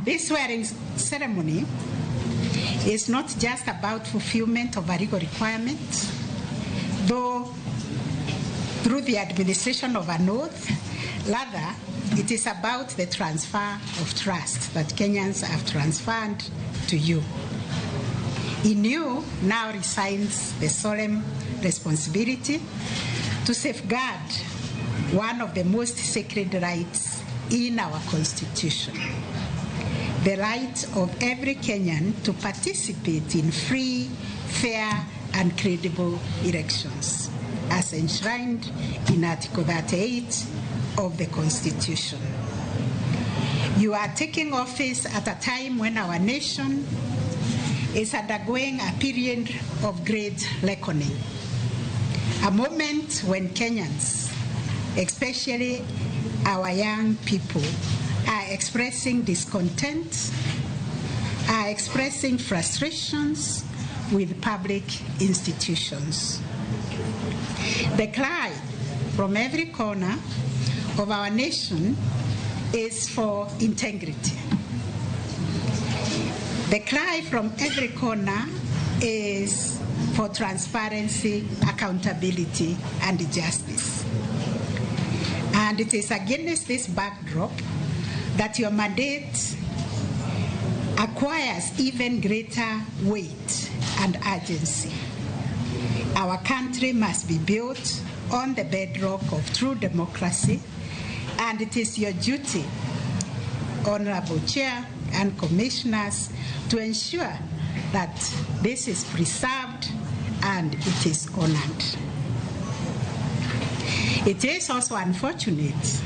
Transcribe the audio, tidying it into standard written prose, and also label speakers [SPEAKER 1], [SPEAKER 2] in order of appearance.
[SPEAKER 1] This swearing ceremony is not just about fulfillment of a legal requirement, though through the administration of an oath, rather, it is about the transfer of trust that Kenyans have transferred to you. In you now resides the solemn responsibility to safeguard one of the most sacred rights in our Constitution, the right of every Kenyan to participate in free, fair, and credible elections, as enshrined in Article 38 of the Constitution. You are taking office at a time when our nation is undergoing a period of great reckoning, a moment when Kenyans, especially our young people, are expressing discontent, are expressing frustrations with public institutions. The cry from every corner of our nation is for integrity. The cry from every corner is for transparency, accountability, and justice. And it is against this backdrop that your mandate acquires even greater weight and urgency. Our country must be built on the bedrock of true democracy, and it is your duty, Honorable Chair and Commissioners, to ensure that this is preserved and it is honored. It is also unfortunate